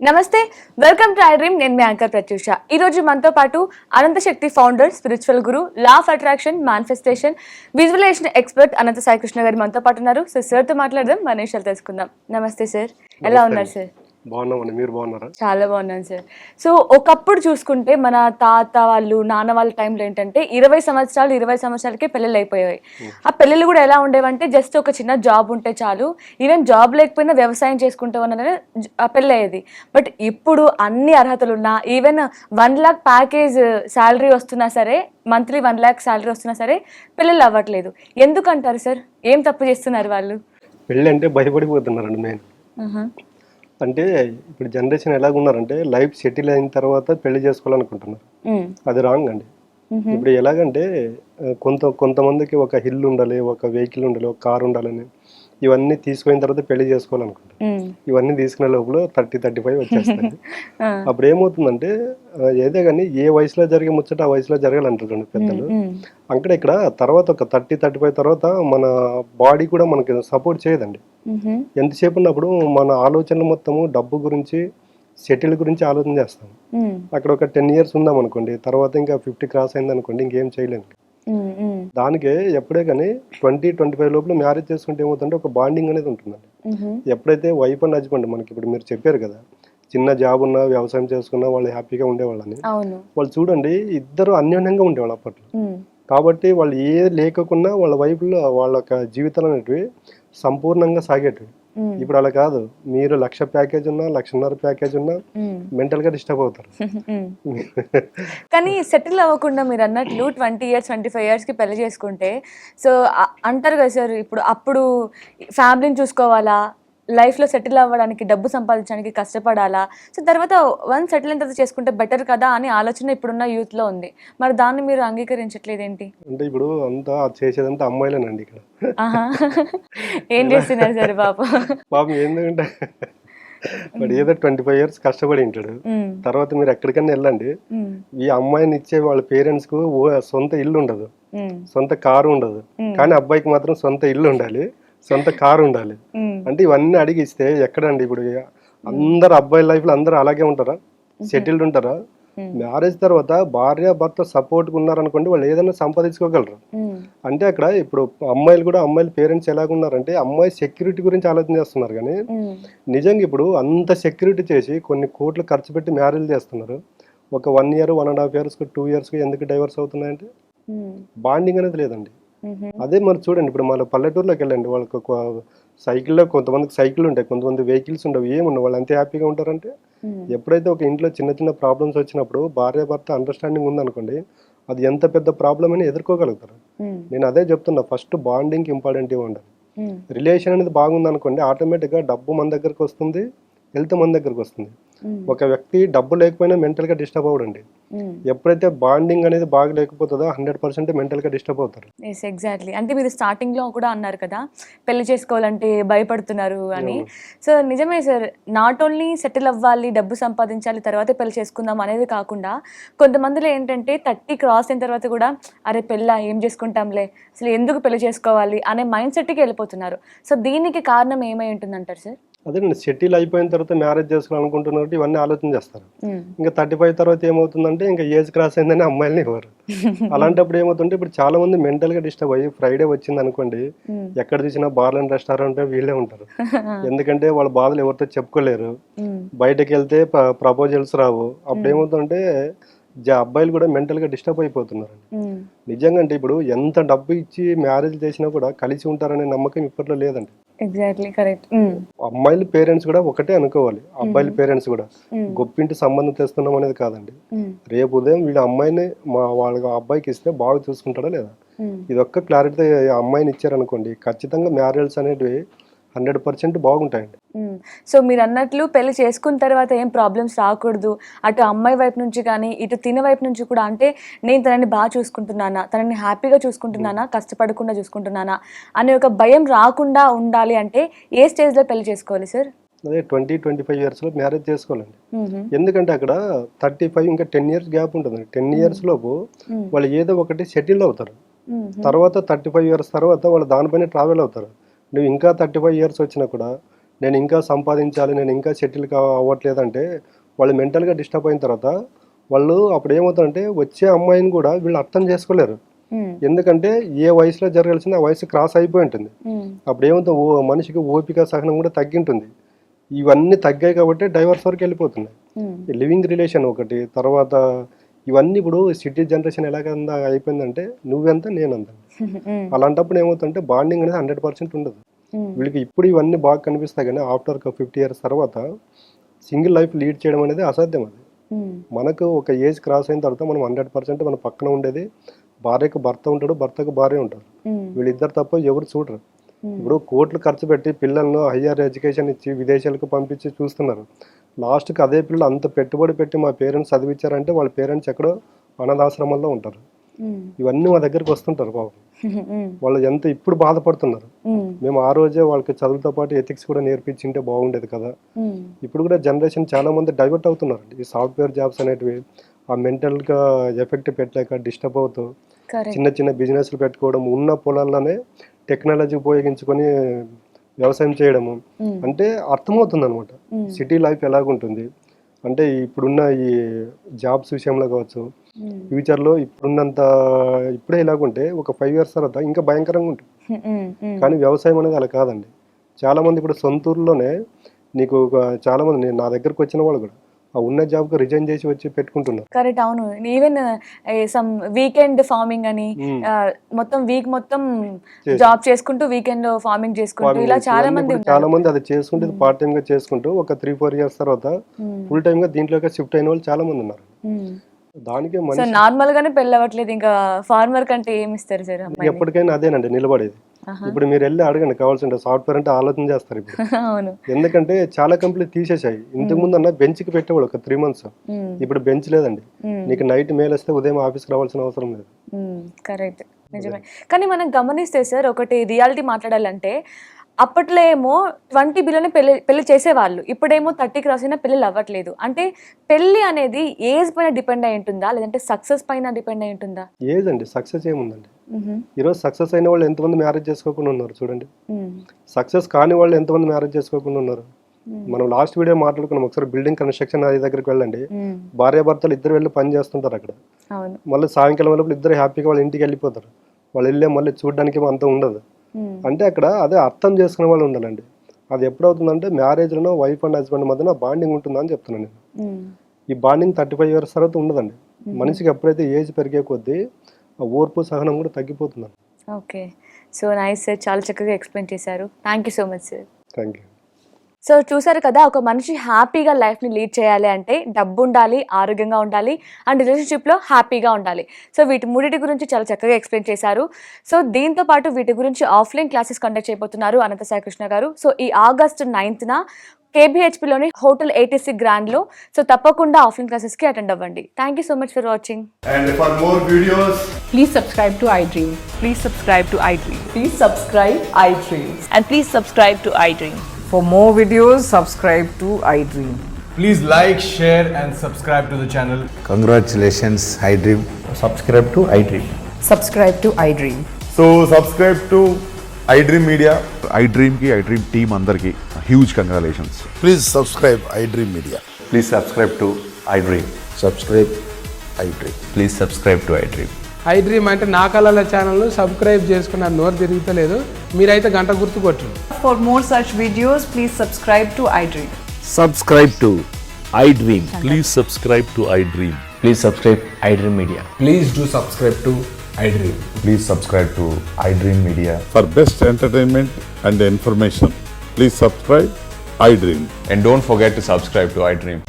నమస్తే, welcome to I dream. నేను మీ anchor Pratyusha. ఈ రోజు మనతో పాటు Anantha Shakti founder, spiritual guru, law of attraction, manifestation, visualisation expert Anantha Sai Krishna గారు మనతో పాటు ఉన్నారు. సో సార్తో మాట్లాడదాం, మన విషయాలు తెలుసుకుందాం. నమస్తే సార్, ఎలా ఉన్నారు సార్? బాగున్నామండి, మీరు బాగున్నారా? చాలా బాగున్నాను సార్. సో ఒకప్పుడు చూసుకుంటే మన తాత వాళ్ళు, నాన్న వాళ్ళ టైంలో ఏంటంటే 20 సంవత్సరాలకే పెళ్ళిళ్ళు అయిపోయాయి. ఆ పెళ్ళిళ్ళు కూడా ఎలా ఉండేవంటే జస్ట్ ఒక చిన్న జాబ్ ఉంటే చాలు, ఈవెన్ జాబ్ లేకపోయినా వ్యవసాయం చేసుకుంటామన్న పెళ్ళి అయ్యేది. బట్ ఇప్పుడు అన్ని అర్హతలు ఉన్నా, ఈవెన్ 1 lakh ప్యాకేజ్ శాలరీ వస్తున్నా సరే, మంత్లీ 1 lakh శాలరీ వస్తున్నా సరే పెళ్ళిళ్ళు అవ్వట్లేదు. ఎందుకంటారు సార్? ఏం తప్పు చేస్తున్నారు వాళ్ళు? పెళ్ళి అంటే భయపడిపోతున్నారండి మెయిన్. అంటే ఇప్పుడు జనరేషన్ ఎలాగున్నారంటే లైఫ్ సెటిల్ అయిన తర్వాత పెళ్లి చేసుకోవాలనుకుంటున్నారు. అది రాంగ్ అండి. ఇప్పుడు ఎలాగంటే కొంతమందికి ఒక ఇల్లు ఉండాలి, ఒక వెహికల్ ఉండాలి, ఒక కార్ ఉండాలని ఇవన్నీ తీసుకున్న తర్వాత పెళ్లి చేసుకోవాలనుకుంటారు. ఇవన్నీ తీసుకునే లోపల 30-35 వచ్చేస్తాయి. అప్పుడు ఏమవుతుందంటే ఏదే కానీ ఏ వయసులో జరిగే ముచ్చట ఆ వయసులో జరగాలంటారు పెద్దలు. అక్కడ ఇక్కడ తర్వాత ఒక 30-35 తర్వాత మన బాడీ కూడా మనకి సపోర్ట్ చేయదండి. ఎంతసేపు ఉన్నప్పుడు మన ఆలోచనలు మొత్తము డబ్బు గురించి, సెటిల్ గురించి ఆలోచన చేస్తాం. అక్కడ ఒక 10 years ఉందాం అనుకోండి, తర్వాత ఇంకా 50 క్రాస్ అయింది అనుకోండి, ఇంకేం చేయలేము. దానికే ఎప్పుడే కానీ 20-25 లోపల మ్యారేజ్ చేసుకుంటే ఏమవుతుందంటే ఒక బాండింగ్ అనేది ఉంటుందండి. ఎప్పుడైతే వైఫ్ అండ్ హస్బెండ్, మనకి ఇప్పుడు మీరు చెప్పారు కదా, చిన్న జాబ్ ఉన్నా వ్యవసాయం చేసుకున్నా వాళ్ళు హ్యాపీగా ఉండేవాళ్ళని. వాళ్ళు చూడండి, ఇద్దరు అన్యోన్యంగా ఉండేవాళ్ళు అప్పట్లో. కాబట్టి వాళ్ళు ఏ లేకుండా వాళ్ళ వైపులో వాళ్ళ జీవితాలు అనేటివి సంపూర్ణంగా సాగేటివి. ఇప్పుడు అలా కాదు. మీరు 1,00,000 ప్యాకేజ్ ఉన్నా, 1,50,000 ప్యాకేజ్ ఉన్నా మెంటల్ గా డిస్టర్బ్ అవుతారు. కానీ సెటిల్ అవ్వకుండా మీరు అన్నట్లు 20 years 25 years కి పెళ్లి చేసుకుంటే, సో అంటారు కదా సార్, ఇప్పుడు అప్పుడు ఫ్యామిలీని చూసుకోవాలా, లైఫ్లో సెటిల్ అవ్వడానికి, డబ్బు సంపాదించడానికి కష్టపడాలా, సో తర్వాత వన్స్ సెటిల్ అయిన తర్వాత చేసుకుంటే బెటర్ కదా అని ఆలోచన ఇప్పుడున్న యూత్లో ఉంది. మరి దాన్ని మీరు అంగీకరించట్లేదేంటి? అంటే ఇప్పుడు అంతా చేసేదంతా అమ్మాయిలేనండి ఇక్కడ. ఏం చేస్తున్నారు సార్ పాపం? ఎందుకంటే వాడు ఏదో 25 years కష్టపడి ఉంటాడు. తర్వాత మీరు ఎక్కడికన్నా వెళ్ళండి, ఈ అమ్మాయిని ఇచ్చే వాళ్ళ పేరెంట్స్ కు సొంత ఇల్లు ఉండదు, సొంత కారు ఉండదు. కానీ అబ్బాయికి మాత్రం సొంత ఇల్లు ఉండాలి, సొంత కారు ఉండాలి. అంటే ఇవన్నీ అడిగిస్తే ఎక్కడండి? ఇప్పుడు అందరు అబ్బాయి లైఫ్ లో అందరూ అలాగే ఉంటారా? సెటిల్డ్ ఉంటారా? మ్యారేజ్ తర్వాత భార్య భర్త సపోర్ట్ ఉన్నారనుకోండి, వాళ్ళు ఏదైనా సంపాదించుకోగలరు. అంటే అక్కడ ఇప్పుడు అమ్మాయిలు కూడా, అమ్మాయిల పేరెంట్స్ ఎలాగున్నారంటే అమ్మాయి సెక్యూరిటీ గురించి ఆలోచన చేస్తున్నారు. కానీ నిజంగా ఇప్పుడు అంత సెక్యూరిటీ చేసి కొన్ని కోట్లు ఖర్చు పెట్టి మ్యారేజ్ చేస్తున్నారు. ఒక 1 year 1.5 years 2 years ఎందుకు డైవర్స్ అవుతున్నాయంటే బాండింగ్ అనేది లేదండి. అదే మరి చూడండి, ఇప్పుడు మన పల్లెటూరులోకి వెళ్ళండి, వాళ్ళకి ఒక సైకిల్లో, కొంతమందికి సైకిల్ ఉంటాయి, కొంతమంది వెహికల్స్ ఉండవు, ఏముండవు, వాళ్ళు ఎంత హ్యాపీగా ఉంటారంటే. ఎప్పుడైతే ఒక ఇంట్లో చిన్న చిన్న ప్రాబ్లమ్స్ వచ్చినప్పుడు భార్య భర్త అండర్స్టాండింగ్ ఉందనుకోండి, అది ఎంత పెద్ద ప్రాబ్లం అని ఎదుర్కోగలుగుతారు. నేను అదే చెప్తున్నా, ఫస్ట్ బాండింగ్ ఇంపార్టెంట్ ఉండాలి. రిలేషన్ అనేది బాగుందనుకోండి, ఆటోమేటిక్గా డబ్బు మన దగ్గరకు వస్తుంది, హెల్త్ మన దగ్గరకు వస్తుంది. ఒక వ్యక్తి డబ్బు లేకపోయినా మెంటల్ గా డిస్టర్బ్ అవడండి. ఎప్పుడైతే బాండింగ్ అనేది బాగా లేకపోతుందో 100% మెంటల్ గా డిస్టర్బ్ అవుతారు. ఎగ్జాక్ట్లీ. అంటే మీరు స్టార్టింగ్ లో కూడా అన్నారు కదా, పెళ్లి చేసుకోవాలంటే భయపడుతున్నారు అని. సో నిజమే సార్, నాట్ ఓన్లీ సెటిల్ అవ్వాలి, డబ్బు సంపాదించాలి, తర్వాత పెళ్లి చేసుకుందాం అనేది కాకుండా, కొంతమందిలో ఏంటంటే 30 క్రాస్ అయిన తర్వాత కూడా అరే పెళ్ళా, ఏం చేసుకుంటాంలే, అసలు ఎందుకు పెళ్లి చేసుకోవాలి అనే మైండ్ సెట్కి వెళ్ళిపోతున్నారు. సో దీనికి కారణం ఏమై ఉంటుందంటారు సార్? అదేనండి, సెటిల్ అయిపోయిన తర్వాత మ్యారేజ్ చేసుకోవాలనుకుంటున్నట్టు ఇవన్నీ ఆలోచన చేస్తారు. ఇంకా 35 తర్వాత ఏమవుతుందంటే ఇంకా ఏజ్ క్రాస్ అయిందని అమ్మాయిలని ఇవ్వరు. అలాంటప్పుడు ఏమవుతుంటే, ఇప్పుడు చాలా మంది మెంటల్ గా డిస్టర్బ్ అయ్యి ఫ్రైడే వచ్చింది అనుకోండి, ఎక్కడ చూసినా బార్ అండ్ రెస్టారెంట్ వీళ్ళే ఉంటారు. ఎందుకంటే వాళ్ళ బాధలు ఎవరితో చెప్పుకోలేరు. బయటకు వెళ్తే ప్రపోజల్స్ రావు. అప్పుడు ఏమవుతుందంటే అబ్బాయిలు కూడా మెంటల్ గా డిస్టర్బ్ అయిపోతున్నారు. నిజంగా అంటే ఇప్పుడు ఎంత డబ్బు ఇచ్చి మ్యారేజ్ చేసినా కూడా కలిసి ఉంటారనే నమ్మకం ఇప్పట్లో లేదండి. Exactly correct. అమ్మాయిల పేరెంట్స్ కూడా ఒకటే అనుకోవాలి, అబ్బాయిల పేరెంట్స్ కూడా గొప్పింటి సంబంధం తెస్తున్నాం అనేది కాదండి. రేపు ఉదయం వీళ్ళ అమ్మాయిని వాళ్ళ అబ్బాయికి ఇస్తే బాగా చూసుకుంటాడా లేదా, ఇదొక్క క్లారిటీ అమ్మాయిని ఇచ్చారనుకోండి, ఖచ్చితంగా మ్యారేజ్ అనేటివి 100% బాగుంటాయండి. సో మీరు అన్నట్లు పెళ్లి చేసుకున్న తర్వాత ఏం ప్రాబ్లమ్స్ రాకూడదు, అటు అమ్మాయి వైపు నుంచి కానీ ఇటు తిన వైపు నుంచి కూడా. అంటే నేను తనని బాగా చూసుకుంటున్నానా, తనని హ్యాపీగా చూసుకుంటున్నానా, కష్టపడకుండా చూసుకుంటున్నానా అనే ఒక భయం రాకుండా ఉండాలి అంటే ఏ స్టేజ్లో పెళ్లి చేసుకోవాలి సార్? అదే 20-25 ఇయర్స్లో మ్యారేజ్ చేసుకోవాలండి. ఎందుకంటే అక్కడ 35 ఇంకా 10 ఇయర్స్ గ్యాప్ ఉంటుంది. 10 ఇయర్స్ లోపు వాళ్ళు ఏదో ఒకటి సెటిల్ అవుతారు. తర్వాత 35 ఇయర్స్ తర్వాత వాళ్ళు దానిపైన ట్రావెల్ అవుతారు. నువ్వు ఇంకా 35 ఇయర్స్ వచ్చినా కూడా నేను ఇంకా సంపాదించాలి, నేను ఇంకా సెటిల్ అవ్వట్లేదంటే వాళ్ళు మెంటల్గా డిస్టర్బ్ అయిన తర్వాత వాళ్ళు అప్పుడు ఏమవుతారంటే వచ్చే అమ్మాయిని కూడా వీళ్ళు అర్థం చేసుకోలేరు. ఎందుకంటే ఏ వయసులో జరగాల్సింది ఆ వయసు క్రాస్ అయిపోయి ఉంటుంది. అప్పుడు ఏమవుతుంది, మనిషికి ఓపిక సహనం కూడా తగ్గింటుంది. ఇవన్నీ తగ్గాయి కాబట్టి డైవర్స్ వరకు వెళ్ళిపోతున్నాయి. లివింగ్ రిలేషన్ ఒకటి, తర్వాత ఇవన్నీ ఇప్పుడు సిటీ జనరేషన్ ఎలాగందా అయిపోయిందంటే నువ్వెంత నేనంత. అలాంటప్పుడు ఏమవుతుందంటే బాండింగ్ అనేది 100% ఉండదు. వీళ్ళకి ఇప్పుడు ఇవన్నీ బాగా కనిపిస్తాయి కానీ ఆఫ్టర్ 50 ఇయర్స్ తర్వాత సింగిల్ లైఫ్ లీడ్ చేయడం అనేది అసాధ్యం. అది మనకు ఒక ఏజ్ క్రాస్ అయిన తర్వాత మనం 100% మన పక్కన ఉండేది భార్యకు భర్త ఉంటాడు, భర్తకు భార్య ఉంటారు. వీళ్ళిద్దరు తప్ప ఎవరు చూడరు. ఇప్పుడు కోట్లు ఖర్చు పెట్టి పిల్లలను హయ్యర్ ఎడ్యుకేషన్ ఇచ్చి విదేశాలకు పంపించి చూస్తున్నారు. లాస్ట్కి అదే పిల్లలు అంత పెట్టుబడి పెట్టి మా పేరెంట్స్ చదివించారంటే వాళ్ళ పేరెంట్స్ ఎక్కడో అనాథాశ్రమంలో ఉంటారు. ఇవన్నీ మా దగ్గరికి వస్తుంటారు పాపం. వాళ్ళు ఎంత ఇప్పుడు బాధపడుతున్నారు. మేము ఆ రోజే వాళ్ళకి చదువుతో పాటు ఎథిక్స్ కూడా నేర్పించింటే బాగుండేది కదా. ఇప్పుడు కూడా జనరేషన్ చాలా మంది డైవర్ట్ అవుతున్నారు. ఈ సాఫ్ట్వేర్ జాబ్స్ అనేటివి ఆ మెంటల్గా ఎఫెక్ట్ పెట్టలేక డిస్టర్బ్ అవుతూ చిన్న చిన్న బిజినెస్లు పెట్టుకోవడం, ఉన్న పొలాల్లోనే టెక్నాలజీ ఉపయోగించుకొని వ్యవసాయం చేయడము అంటే అర్థమవుతుంది అనమాట. సిటీ లైఫ్ ఎలాగుంటుంది అంటే ఇప్పుడున్న ఈ జాబ్స్ విషయంలో కావచ్చు, ఫ్యూచర్లో ఇప్పుడే ఇలాగుంటే ఒక 5 ఇయర్స్ తర్వాత ఇంకా భయంకరంగా ఉంటుంది. కానీ వ్యవసాయం అనేది అలా కాదండి. చాలామంది ఇప్పుడు సొంత ఊర్లోనే నీకు చాలామంది నా దగ్గరకు వచ్చిన వాళ్ళు కూడా ఆ ఉన్న జాబ్కి రిజైన్ చేసి వచ్చి పెట్టుకుంటున్నారు. కరెక్ట్, అవును. ఈవెన్ సమ్ వీకెండ్ ఫార్మింగ్ అని మొత్తం వీక్ మొత్తం జాబ్ చేసుకుంటూ వీకెండ్ లో ఫార్మింగ్ చేసుకుంటూ ఇలా చాలా మంది అది చేసుకుంటూ పార్ట్ టైం గా చేసుకుంటూ ఒక 3-4 ఇయర్స్ తర్వాత ఫుల్ టైమ్ గా దీంట్లోకి షిఫ్ట్ అయిన వాళ్ళు చాలా మంది ఉన్నారు. దానికే నార్మల్ గానే పెళ్ళి అవ్వట్లేదు. ఇంకా ఫార్మర్ కంటే ఏమి ఇస్తారు సార్? ఎప్పటికైనా అదేనండి నిలబడేది. ఇప్పుడు మీరు వెళ్ళి అడగండి కావాల్సింటే సాఫ్ట్వేర్ అంటే ఆలోచన చేస్తారు ఇప్పుడు. ఎందుకంటే చాలా కంపెనీలు తీసేసాయి. ఇంతకు ముందు అన్న బెంచ్ కి పెట్టేవాడు ఒక 3 months. ఇప్పుడు బెంచ్ లేదండి. నీకు నైట్ మెయిల్ వస్తే ఉదయం ఆఫీస్కి రావాల్సిన అవసరం లేదు. కరెక్ట్, నిజమే. కానీ మనం గమనిస్తే సార్ ఒకటి రియాలిటీ మాట్లాడాలంటే అప్పట్లో ఏమో 20 బిలోనే పెళ్లి చేసేవాళ్ళు. ఇప్పుడేమో 30 క్రాస్ అయినా పెళ్ళిళ్ళు అవ్వట్లేదు. అంటే పెళ్లి అనేది ఏజ్ పైన డిపెండ్ అయి ఉంటుందా, లేదంటే సక్సెస్ పైన డిపెండ్ అయి ఉంటుందా? ఏజ్ అండి, సక్సెస్ ఏముందండి. ఈరోజు సక్సెస్ అయిన వాళ్ళు ఎంతమంది మ్యారేజ్ చేసుకోకుండా ఉన్నారు చూడండి. సక్సెస్ కాని వాళ్ళు ఎంతమంది మ్యారేజ్ చేసుకోకుండా ఉన్నారు. మనం లాస్ట్ వీడియో మాట్లాడుకున్నాం. ఒకసారి బిల్డింగ్ కన్స్ట్రక్షన్ అది దగ్గరికి వెళ్ళండి, భార్యాభర్తలు ఇద్దరు వెళ్ళి పని చేస్తుంటారు అక్కడ. మళ్ళీ సాయంకాలం వరకు ఇద్దరు హ్యాపీగా వాళ్ళ ఇంటికి వెళ్ళిపోతారు. వాళ్ళు వెళ్ళే మళ్ళీ చూడడానికి అంత ఉండదు. అంటే అక్కడ అదే అర్థం చేసుకునే వాళ్ళు ఉండాలండి. అది ఎప్పుడవుతుందంటే మ్యారేజ్లో వైఫ్ అండ్ హస్బెండ్ మధ్యన బాండింగ్ ఉంటుందని చెప్తున్నాను నేను. ఈ బాండింగ్ 35 ఇయర్స్ తర్వాత ఉండదండి. మనిషికి ఎప్పుడైతే ఏజ్ పెరిగే కొద్దీ ఆ ఓర్పు సహనం కూడా తగ్గిపోతుంది. ఓకే, సో నైస్ సార్, చాలా చక్కగా ఎక్స్ప్లెయిన్ చేశారు. Thank you so much sir. Thank you. So చూసారు కదా, ఒక మనిషి హ్యాపీగా లైఫ్ని లీడ్ చేయాలి అంటే డబ్బు ఉండాలి, ఆరోగ్యంగా ఉండాలి, అండ్ రిలేషన్షిప్లో హ్యాపీగా ఉండాలి. సో వీటి మూడింటి గురించి చాలా చక్కగా ఎక్స్ప్లెయిన్ చేశారు. సో దీంతో పాటు వీటి గురించి ఆఫ్లైన్ క్లాసెస్ కండక్ట్ చేయబోతున్నారు అనంత సాయి కృష్ణ గారు. సో ఈ August 9th KBHPలోని హోటల్ 86 గ్రాండ్లో. సో తప్పకుండా ఆఫ్లైన్ క్లాసెస్కి అటెండ్ అవ్వండి. Thank you so much for watching. And for more videos, please subscribe to iDream. Please subscribe to iDream. Please subscribe iDream. And please subscribe to iDream. For more videos, subscribe to iDream. please like, share and subscribe to the channel. Congratulations, iDream. Subscribe to iDream. Subscribe to iDream. So subscribe to iDream Media. iDream ki iDream team andarki huge congratulations. Please subscribe iDream Media. Please subscribe to iDream. Subscribe iDream. Please subscribe to iDream. iDream అంటే నా కళల ఛానల్ను subscribe చేసుకున్న నోరు తిరుగుతలేదు, మీరైతే గంట గుర్తు కొట్టండి. For more such videos, please subscribe to iDream. Subscribe to iDream. Please subscribe to iDream. Please subscribe iDream Media. Please do subscribe to iDream. Please subscribe to iDream Media. For best entertainment and information, please subscribe iDream. And don't forget to subscribe to iDream.